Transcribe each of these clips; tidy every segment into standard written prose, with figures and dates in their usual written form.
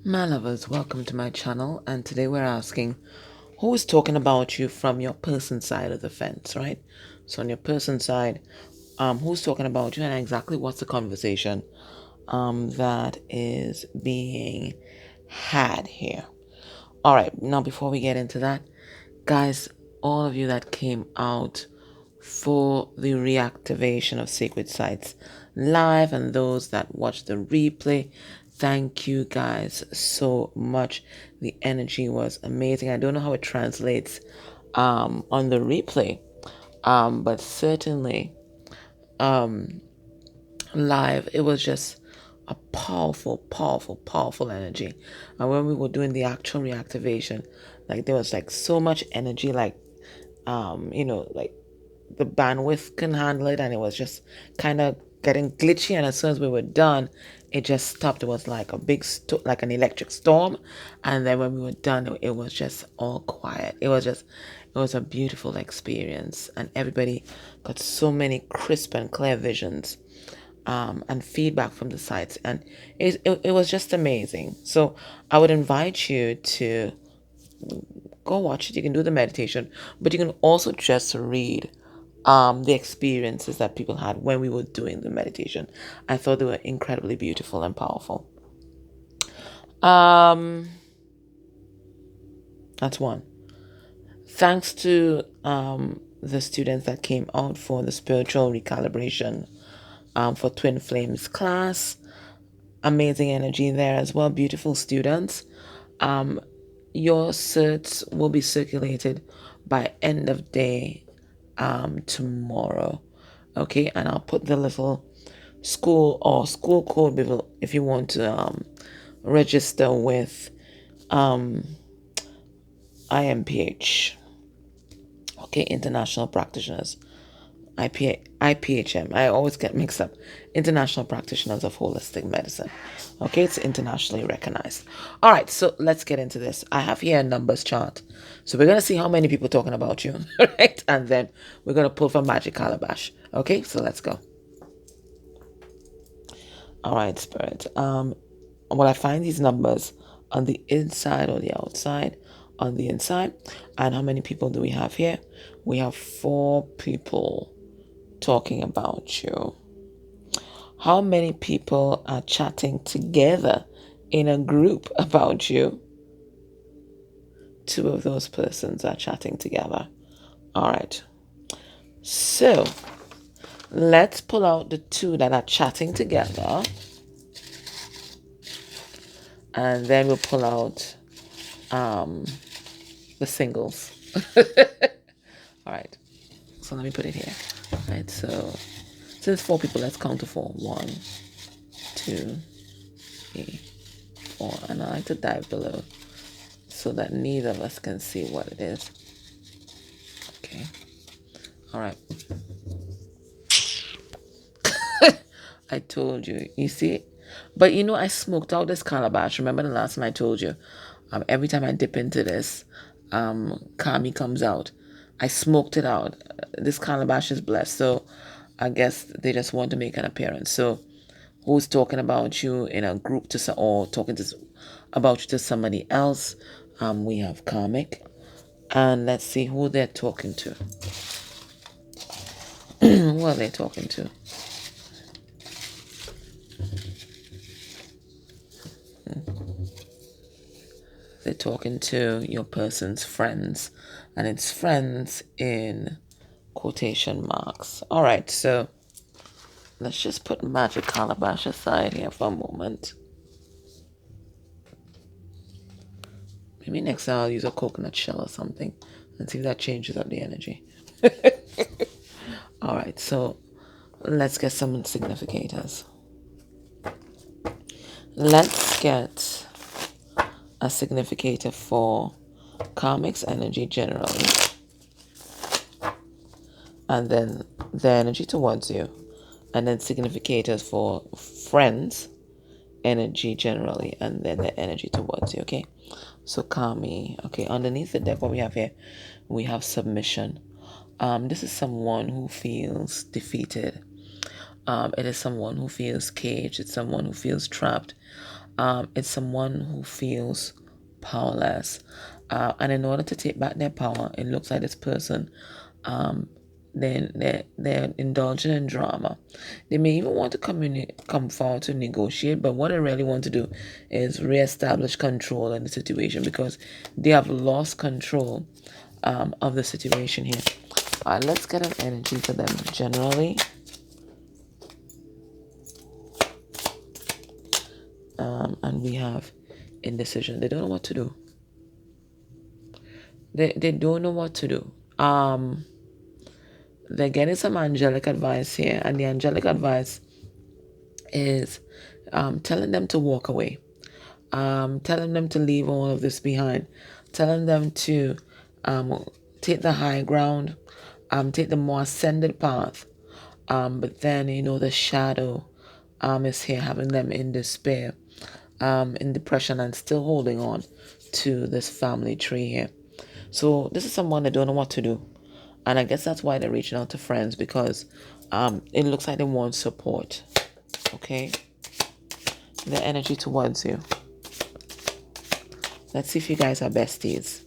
My lovers, welcome to my channel, and today we're asking who is talking about you from your person side of the fence, right? So on your person side, who's talking about you and exactly what's the conversation that is being had here. All right, now before we get into that, guys, all of you that came out for the reactivation of sacred sites live and those that watched the replay, thank you guys so much. The energy was amazing. I don't know how it translates on the replay, but certainly live it was just a powerful energy. And when we were doing the actual reactivation, like there was like so much energy, like like the bandwidth can handle it, and it was just kind of getting glitchy. And as soon as we were done, it just stopped. It was like a big like an electric storm. And then when we were done, it was just all quiet. It was a beautiful experience, and everybody got so many crisp and clear visions and feedback from the sites, and it was just amazing. So I would invite you to go watch it. You can do the meditation, but you can also just read the experiences that people had when we were doing the meditation. I thought they were incredibly beautiful and powerful. Um, that's one. Thanks to the students that came out for the spiritual recalibration for Twin Flames class. Amazing energy there as well. Beautiful students. Your certs will be circulated by end of day tomorrow. Okay, and I'll put the little school code if you want to register with IMPH. Okay, International Practitioners. IPHM. I always get mixed up. International Practitioners of Holistic Medicine. Okay, it's internationally recognized. All right, so let's get into this. I have here a numbers chart. So we're going to see how many people talking about you, right? And then we're going to pull from Magic Calabash. Okay, so let's go. All right, Spirit. Will I find these numbers on the inside or the outside? On the inside. And how many people do we have here? We have 4 people talking about you. How many people are chatting together in a group about you? 2 of those persons are chatting together. All right. So let's pull out the 2 that are chatting together. And then we'll pull out the singles. All right. So let me put it here. All right. So since 4 people, let's count to 4. 1, 2, 3, 4. And I like to dive below so that neither of us can see what it is. Okay. All right. I told you. You see? But I smoked out this calabash. Remember the last time I told you? Every time I dip into this, Kami comes out. I smoked it out. This calabash is blessed. So I guess they just want to make an appearance. So who's talking about you in a group or talking about you to somebody else? We have Karmic. And let's see who they're talking to. Who are they talking to? They're talking to your person's friends, and it's friends in quotation marks. All right, so let's just put Magic Calabash aside here for a moment. Maybe next time I'll use a coconut shell or something and see if that changes up the energy. All right, so let's get some significators. Let's get a significator for Karmic's energy generally, and then the energy towards you, and then significators for friends energy generally, and then the energy towards you. Okay, so Kami. Okay, underneath the deck, what we have here, we have submission. This is someone who feels defeated. It is someone who feels caged. It's someone who feels trapped. It's someone who feels powerless. And in order to take back their power, it looks like this person, they're indulging in drama. They may even want to come forward to negotiate, but what they really want to do is reestablish control in the situation because they have lost control of the situation here. All right, let's get an energy for them generally. And we have indecision. They don't know what to do. They don't know what to do. They're getting some angelic advice here, and the angelic advice is telling them to walk away, telling them to leave all of this behind, telling them to take the high ground, take the more ascended path. But then, the shadow is here, having them in despair, in depression, and still holding on to this family tree here. So this is someone that don't know what to do. And I guess that's why they're reaching out to friends, because it looks like they want support. Okay? The energy towards you. Let's see if you guys are besties.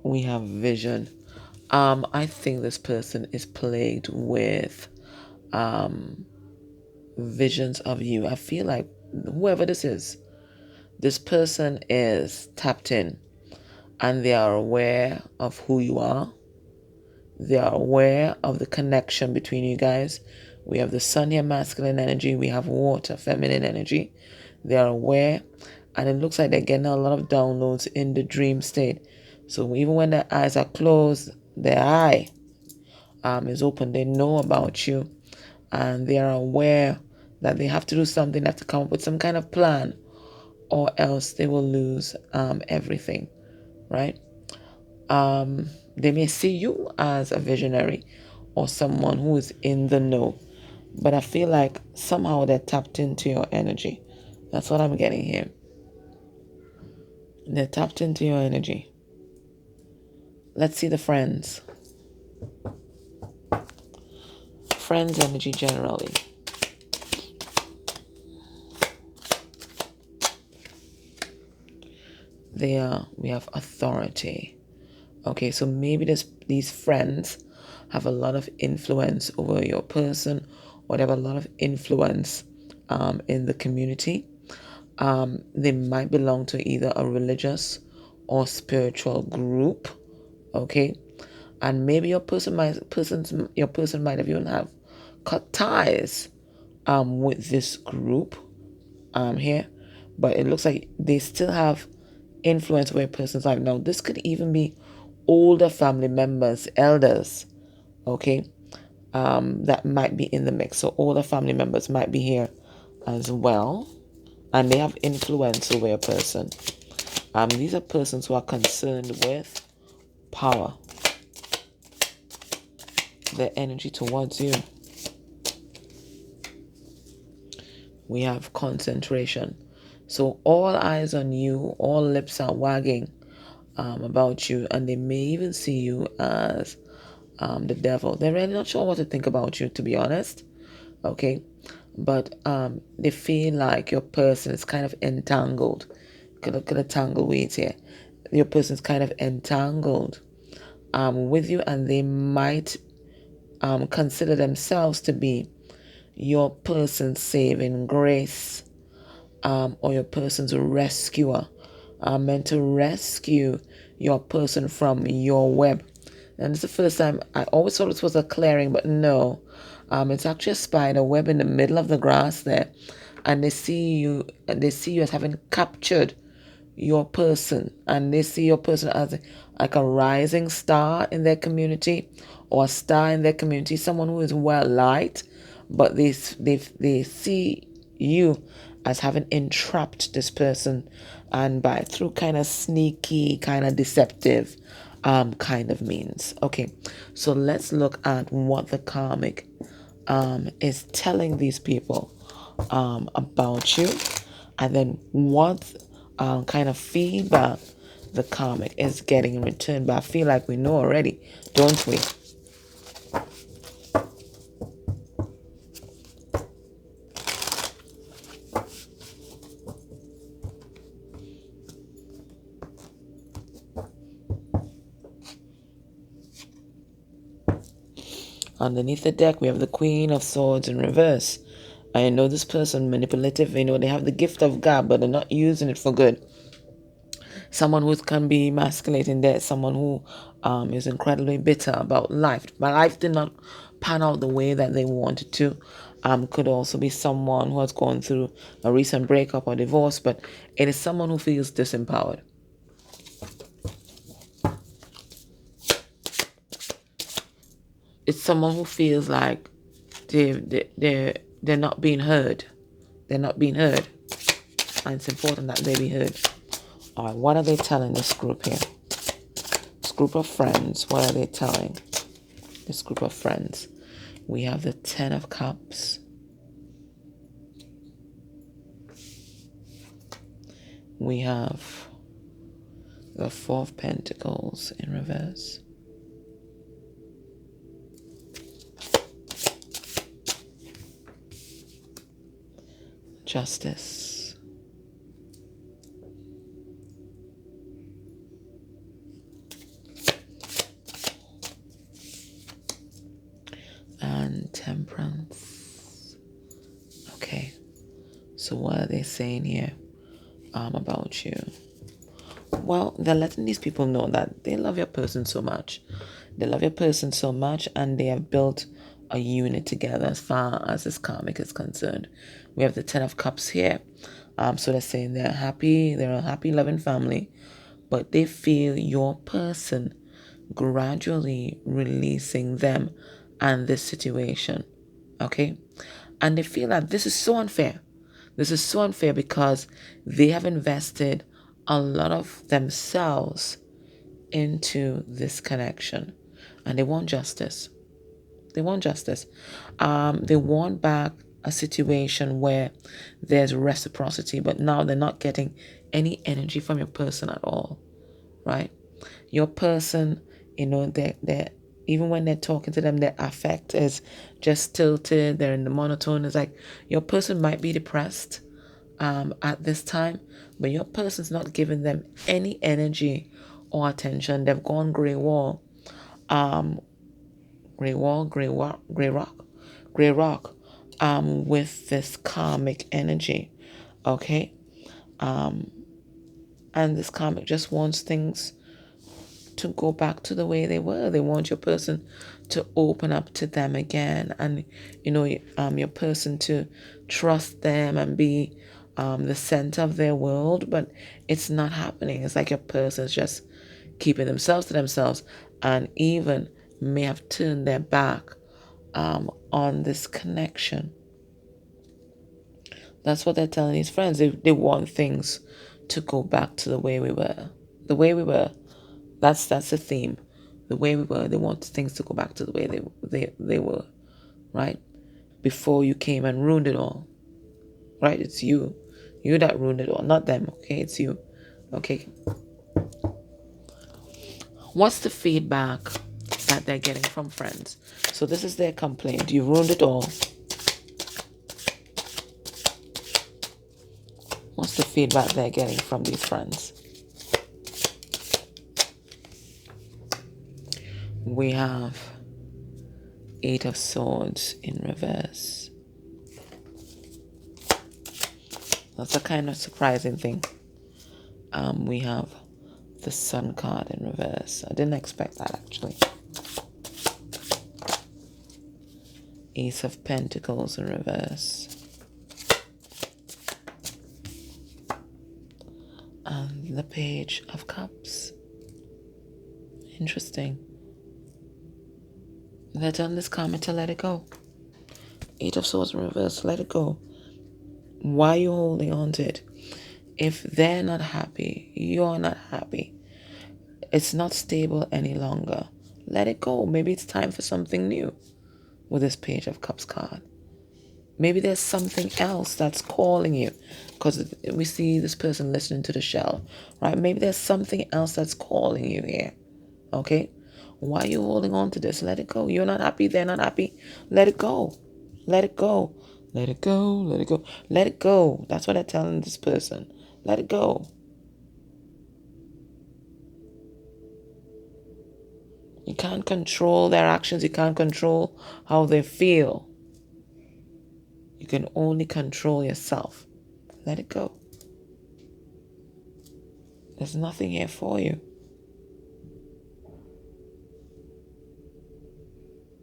We have vision. I think this person is plagued with visions of you. I feel like whoever this person is tapped in, and they are aware of who you are. They are aware of the connection between you guys. We have the sun here, masculine energy. We have water, feminine energy. They are aware, and it looks like they're getting a lot of downloads in the dream state. So even when their eyes are closed, their eye is open. They know about you, and they are aware that they have to do something. They have to come up with some kind of plan, or else they will lose everything, right? They may see you as a visionary or someone who is in the know, but I feel like somehow they're tapped into your energy. That's what I'm getting here. They're tapped into your energy. Let's see the friends. Friends energy generally. We have authority. Okay, so maybe these friends have a lot of influence over your person, or they have a lot of influence in the community. They might belong to either a religious or spiritual group. Okay, and maybe your person might have even have cut ties with this group here, but it looks like they still have influence over a person's life. Now, this could even be older family members, elders, okay, that might be in the mix. So older family members might be here as well, and they have influence over a person. These are persons who are concerned with power, their energy towards you. We have concentration. So all eyes on you, all lips are wagging about you, and they may even see you as the devil. They're really not sure what to think about you, to be honest. Okay, but they feel like your person is kind of entangled. Look at the tangle weeds here. Your person is kind of entangled with you, and they might consider themselves to be your person's saving grace, or your person's rescuer, meant to rescue your person from your web. And it's the first time. I always thought it was a clearing, but no, it's actually a spider web in the middle of the grass there, and they see you as having captured your person, and they see your person as like a rising star in their community, or a star in their community, someone who is well liked, but they see you as having entrapped this person, and by through kind of sneaky, kind of deceptive kind of means. Okay, so let's look at what the karmic is telling these people about you, and then what kind of feedback the karmic is getting in return. But I feel like we know already, don't we? Underneath the deck, we have the Queen of Swords in reverse. I know this person manipulative. They have the gift of God, but they're not using it for good. Someone who can be emasculating there. Someone who is incredibly bitter about life. But life did not pan out the way that they wanted to. Could also be someone who has gone through a recent breakup or divorce, but it is someone who feels disempowered. It's someone who feels like they're not being heard. They're not being heard. And it's important that they be heard. All right, what are they telling this group here? This group of friends, what are they telling this group of friends? We have the Ten of Cups. We have the Four of Pentacles in reverse. Justice. And Temperance. Okay. So what are they saying here about you? Well, they're letting these people know that they love your person so much. They love your person so much, and they have built a unit together as far as this karmic is concerned. We have the Ten of Cups here. So they're saying they're happy, they're a happy, loving family, but they feel your person gradually releasing them and this situation. Okay? And they feel that this is so unfair. This is so unfair because they have invested a lot of themselves into this connection. And they want justice. They want justice. They want back a situation where there's reciprocity, but now they're not getting any energy from your person at all, right? Your person, they're even when they're talking to them, their affect is just tilted. They're in the monotone. It's like your person might be depressed at this time, but your person's not giving them any energy or attention. They've gone gray wall, gray rock, with this karmic energy, okay? And this karmic just wants things to go back to the way they were. They want your person to open up to them again, and your person to trust them and be the center of their world. But it's not happening. It's like your person's just keeping themselves to themselves, and even may have turned their back on this connection. That's what they're telling these friends. They want things to go back to the way we were. The way we were. That's the theme. The way we were. They want things to go back to the way they were, right? Before you came and ruined it all, right? It's you that ruined it all, not them. Okay, it's you. Okay. What's the feedback that they're getting from friends? So this is their complaint. You ruined it all. What's the feedback they're getting from these friends? We have Eight of Swords in reverse. That's a kind of surprising thing. We have the Sun card in reverse. I didn't expect that, actually. Ace of Pentacles in reverse. And the Page of Cups. Interesting. They're telling this karma to let it go. Eight of Swords in reverse. Let it go. Why are you holding on to it? If they're not happy, you're not happy. It's not stable any longer. Let it go. Maybe it's time for something new with this Page of Cups card. Maybe there's something else that's calling you, because we see this person listening to the shell, right? Maybe there's something else that's calling you here, okay? Why are you holding on to this? Let it go. You're not happy. They're not happy. Let it go. Let it go. Let it go. Let it go. Let it go. That's what I'm telling this person. Let it go. You can't control their actions. You can't control how they feel. You can only control yourself. Let it go. There's nothing here for you.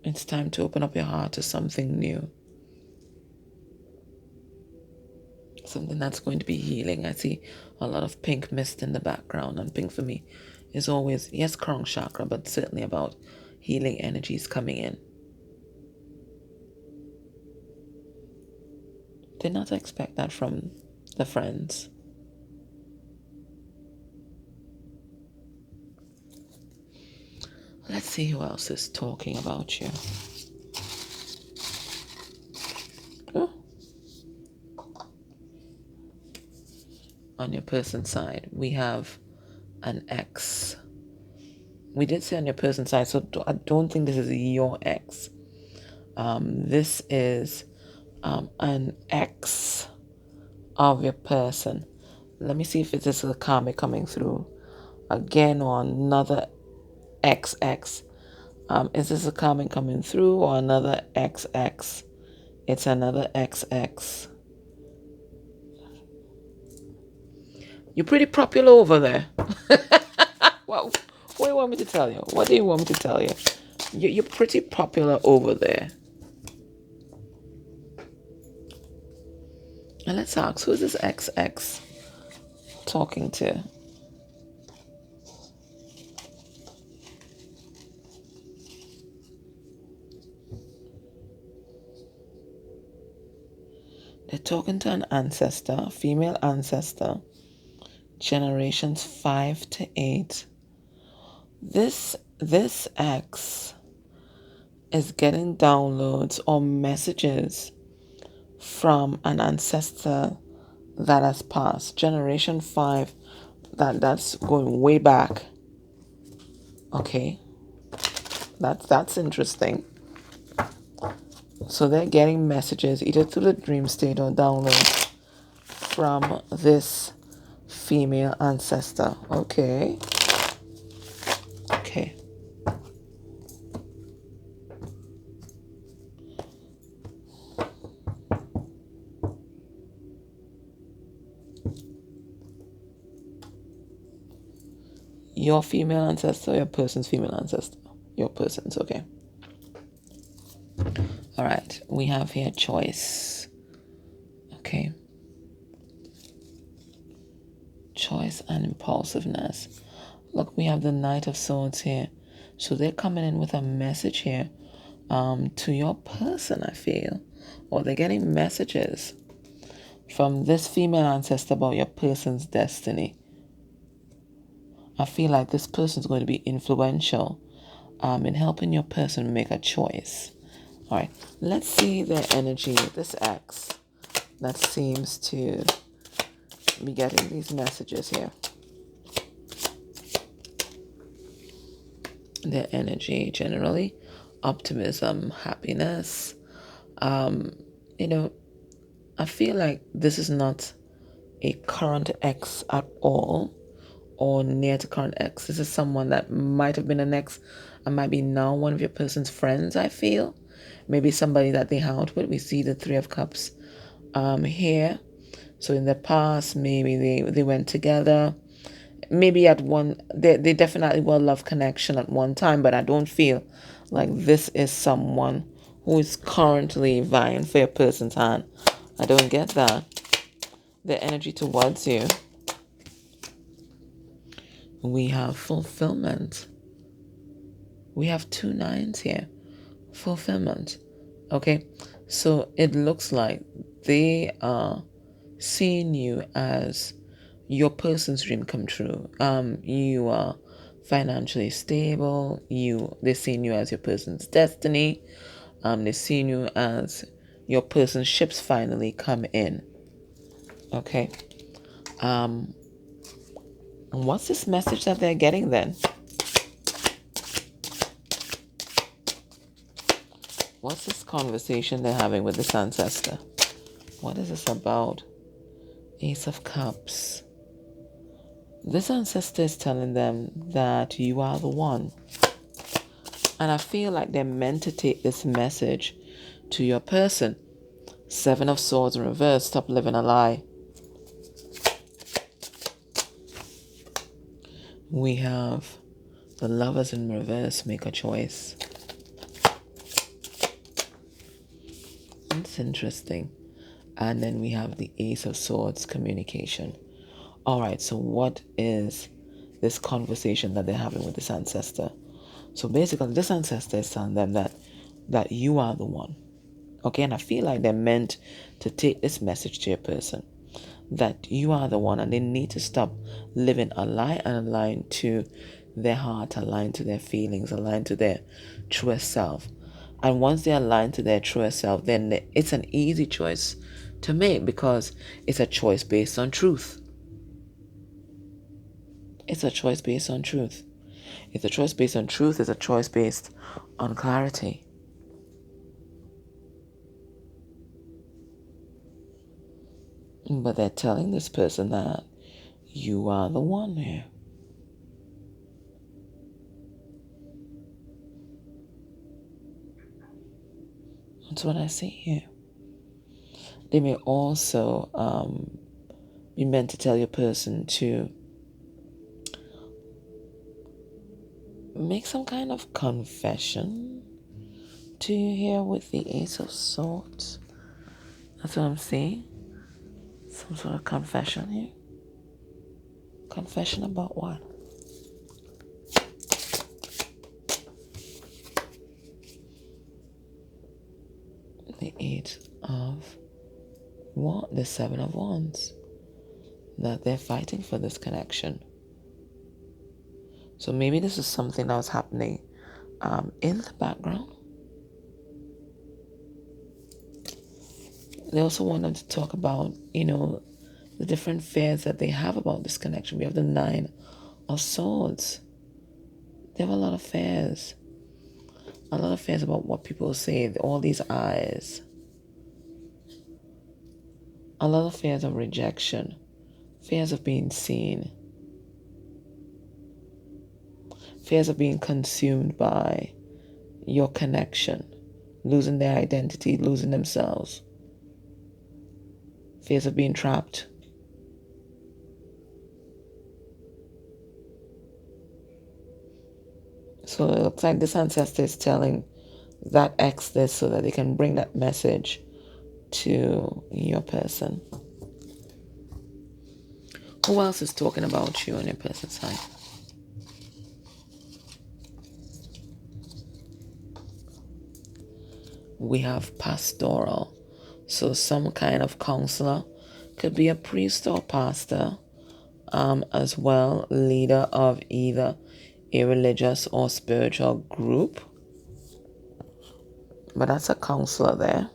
It's time to open up your heart to something new. Something that's going to be healing. I see a lot of pink mist in the background. And pink for me is always, yes, crown chakra, but certainly about healing energies coming in. Did not expect that from the friends. Let's see who else is talking about you. Oh. On your person's side, we have an ex. We did say on your person's side, so I don't think this is your ex. This is an ex of your person. Let me see if it is a karmic coming through again or another XX. Is this a karmic coming through or another XX? It's another XX. You're pretty popular over there. What do you want me to tell you? What do you want me to tell you? You're pretty popular over there. And let's ask, who is this XX talking to? They're talking to an ancestor, female ancestor, generations 5 to 8. This X is getting downloads or messages from an ancestor that has passed. Generation 5, that's going way back. Okay. That's interesting. So they're getting messages either through the dream state or downloads from this female ancestor. Okay. Okay. Your female ancestor, your person's female ancestor. Your person's, okay. All right, we have here choice. Okay. Choice and impulsiveness. Look, we have the Knight of Swords here. So they're coming in with a message here to your person, I feel. Or they're getting messages from this female ancestor about your person's destiny. I feel like this person is going to be influential in helping your person make a choice. All right, let's see their energy. This X that seems to be getting these messages here. Their energy generally, optimism, happiness. I feel like this is not a current ex at all or near to current ex. This is someone that might have been an ex and might be now one of your person's friends, I feel. Maybe somebody that they hung out with. We see the Three of Cups here. So in the past, maybe they went together. Maybe at one, they definitely were love connection at one time, but I don't feel like this is someone who is currently vying for your person's hand. I don't get that. The energy towards you. We have fulfillment. We have 2 9s here. Fulfillment. Okay, so it looks like they are seeing you as your person's dream come true. You are financially stable. They're seeing you as your person's destiny. They're seeing you as your person's ships finally come in. Okay. And what's this message that they're getting then? What's this conversation they're having with this ancestor? What is this about? Ace of Cups. This ancestor is telling them that you are the one. And I feel like they're meant to take this message to your person. 7 of Swords in reverse. Stop living a lie. We have the Lovers in reverse. Make a choice. That's interesting. And then we have the Ace of Swords, communication. All right, so what is this conversation that they're having with this ancestor? So basically, this ancestor is telling them that you are the one. Okay, and I feel like they're meant to take this message to your person, that you are the one, and they need to stop living a lie and align to their heart, align to their feelings, align to their truest self. And once they align to their truest self, then it's an easy choice to make, because it's a choice based on truth. It's a choice based on truth. It's a choice based on truth. It's a choice based on clarity. But they're telling this person that you are the one here. That's what I see here. They may also be meant to tell your person to make some kind of confession to you here with the Ace of Swords. That's what I'm seeing. Some sort of confession here. Confession about what? The 8 of what? The 7 of Wands. That they're fighting for this connection. So maybe this is something that was happening in the background. They also wanted to talk about, the different fears that they have about this connection. We have the 9 of Swords. They have a lot of fears. A lot of fears about what people say. All these eyes. A lot of fears of rejection. Fears of being seen. Fears of being consumed by your connection. Losing their identity. Losing themselves. Fears of being trapped. So it looks like this ancestor is telling that ex this so that they can bring that message to your person. Who else is talking about you on your person's side? We have pastoral. So some kind of counselor. Could be a priest or pastor. As well, leader of either a religious or spiritual group. But that's a counselor there.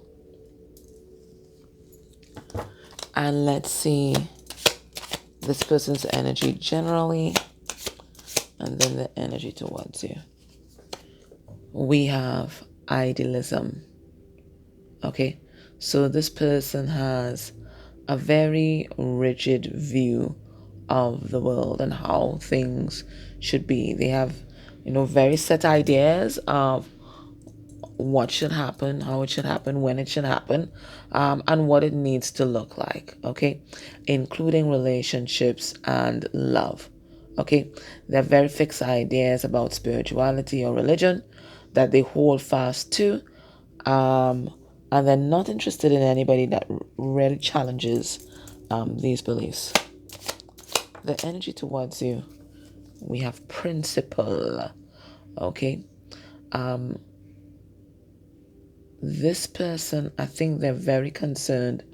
And let's see this person's energy generally, and then the energy towards you. We have idealism. Okay, so this person has a very rigid view of the world and how things should be. They have, very set ideas of what should happen, how it should happen, when it should happen, and what it needs to look like, okay? Including relationships and love, okay? They're very fixed ideas about spirituality or religion that they hold fast to, and they're not interested in anybody that really challenges these beliefs. The energy towards you, we have principle, okay? This person, I think they're very concerned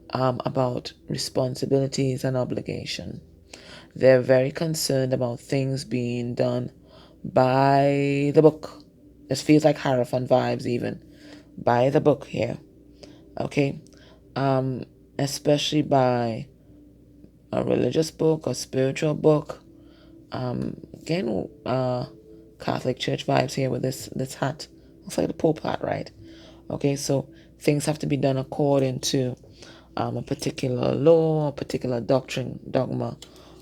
about responsibilities and obligation. They're very concerned about things being done by the book. This feels like Hierophant vibes even. By the book here, okay? Especially by a religious book or spiritual book. Again, Catholic Church vibes here with this hat. Looks like the Pope hat, right? Okay, so things have to be done according to a particular law, a particular doctrine, dogma,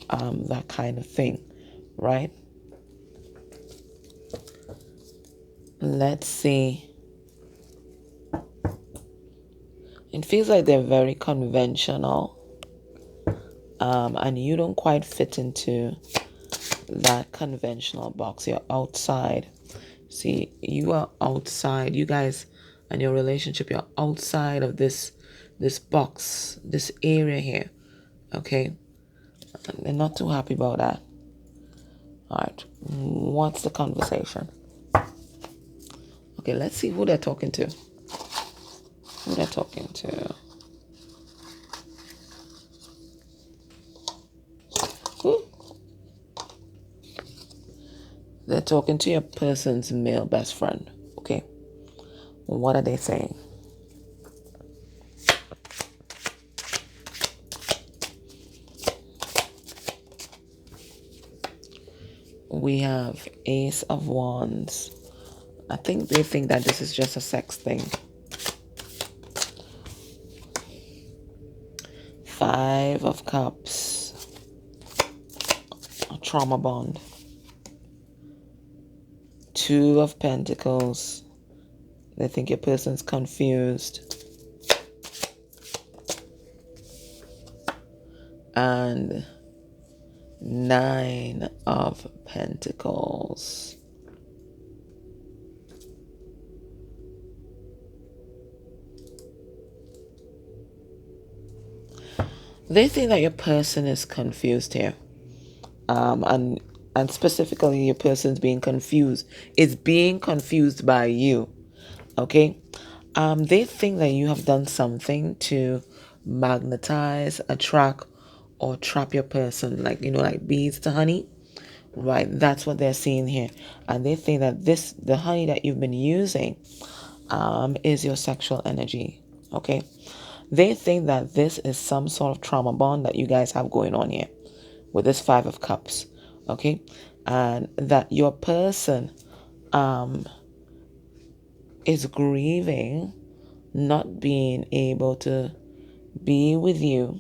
that kind of thing, right? Let's see. It feels like they're very conventional, and you don't quite fit into that conventional box. You're outside. See, you are outside. You guys and your relationship, you're outside of this box, this area here. Okay? And they're not too happy about that. Alright. What's the conversation? Okay, let's see who they're talking to. Who they're talking to. Ooh. They're talking to your person's male best friend. Okay. What are they saying? We have Ace of Wands. I think they think that this is just a sex thing. Five of Cups. A trauma bond. Two of Pentacles. They think your person's confused. And Nine of Pentacles. They think that your person is confused here. And specifically your person's being confused. It's being confused by you. Okay? They think that you have done something to magnetize, attract, or trap your person, like, like bees to honey. Right, that's what they're seeing here. And they think that the honey that you've been using is your sexual energy. Okay? They think that this is some sort of trauma bond that you guys have going on here with this Five of Cups. Okay? And that your person is grieving not being able to be with you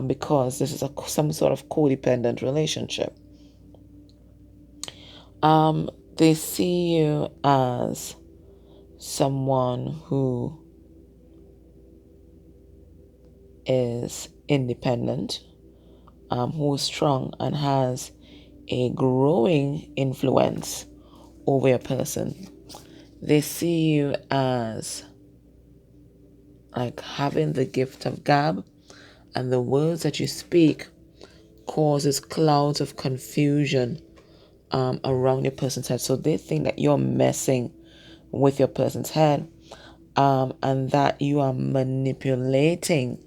because this is some sort of codependent relationship. They see you as someone who is independent, who is strong and has a growing influence over your person. They see you as like having the gift of gab, and the words that you speak causes clouds of confusion around your person's head. So they think that you're messing with your person's head, and that you are manipulating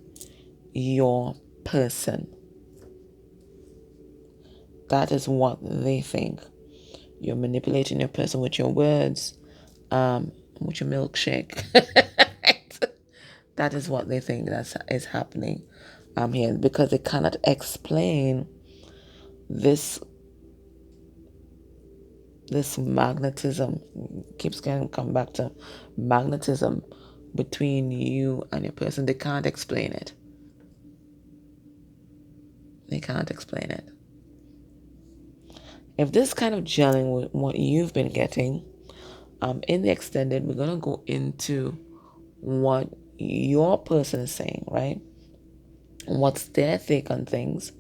your person. That is what they think. You're manipulating your person with your words, with your milkshake. That is what they think that is happening here, because they cannot explain this magnetism. Keeps getting come back to magnetism between you and your person. They can't explain it. They can't explain it. If this kind of gelling with what you've been getting, in the extended, we're gonna go into what your person is saying, right? What's their take on things,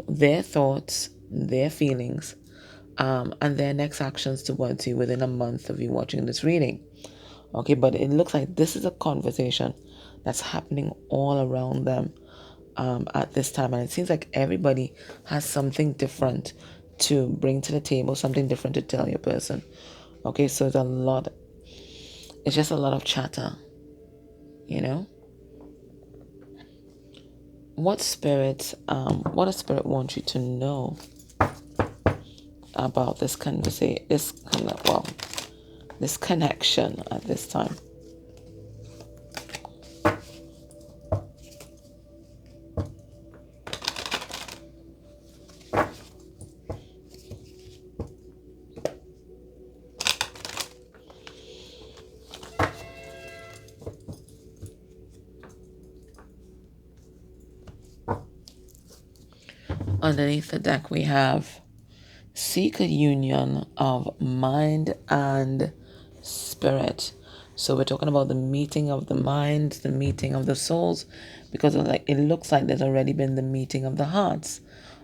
their thoughts, their feelings, and their next actions towards you within a month of you watching this reading. Okay, but it looks like this is a conversation that's happening all around them at this time, and it seems like everybody has something different to bring to the table, something different to tell your person. Okay, so it's just a lot of chatter, what does spirit want you to know about this conversation, this connection at this time? Underneath the deck we have seek a union of mind and spirit. So we're talking about the meeting of the minds, the meeting of the souls, because it looks like there's already been the meeting of the hearts.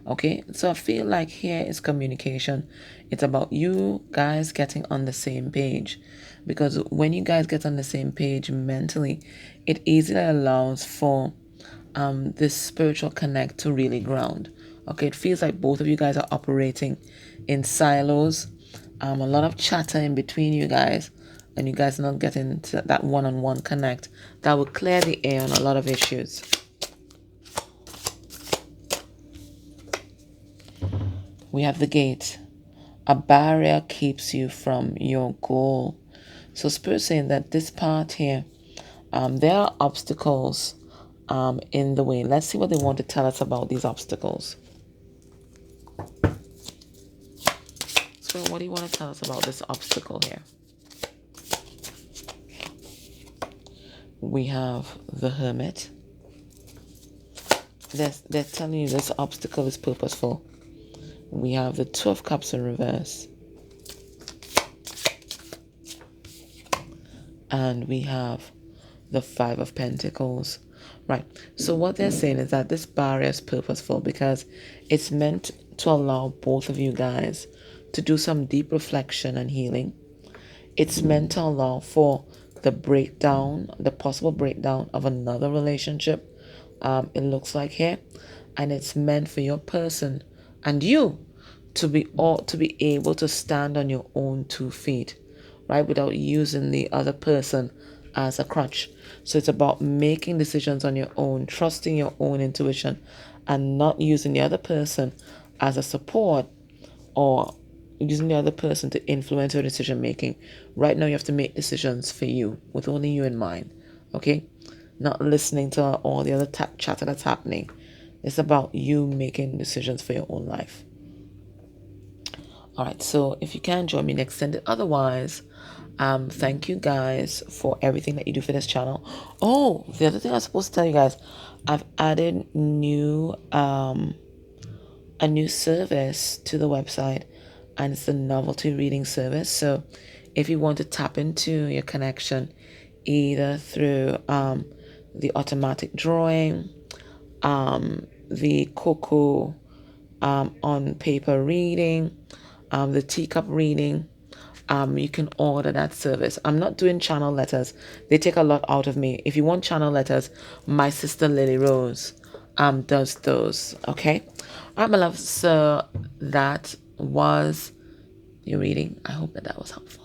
Okay, so I feel like here is communication. It's about you guys getting on the same page, because when you guys get on the same page mentally, it easily allows for this spiritual connect to really ground. Okay, it feels like both of you guys are operating in silos. A lot of chatter in between you guys, and you guys are not getting to that one-on-one connect that will clear the air on a lot of issues. We have the gate. A barrier keeps you from your goal. So Spirit saying that this part here, there are obstacles in the way. Let's see what they want to tell us about these obstacles. So what do you want to tell us about this obstacle here? We have the Hermit. They're telling you this obstacle is purposeful. We have the Two of Cups in reverse. And we have the Five of Pentacles. Right. So what they're saying is that this barrier is purposeful because it's meant to allow both of you guys to do some deep reflection and healing. It's meant to allow for the breakdown, the possible breakdown of another relationship. It looks like here. And it's meant for your person and you to be able to stand on your own 2 feet, right? Without using the other person as a crutch. So it's about making decisions on your own, trusting your own intuition, and not using the other person as a support or using the other person to influence your decision making. Right now you have to make decisions for you with only you in mind. Okay? Not listening to all the other chatter that's happening. It's about you making decisions for your own life. All right, so if you can join me next Sunday. Otherwise, thank you guys for everything that you do for this channel. Oh, the other thing I was supposed to tell you guys, I've added a new service to the website, and it's the novelty reading service. So if you want to tap into your connection, either through the automatic drawing, the cocoa on paper reading, the teacup reading, you can order that service. I'm not doing channel letters. They take a lot out of me. If you want channel letters, my sister Lily Rose does those. Okay? All right, my love. So that was your reading. I hope that was helpful.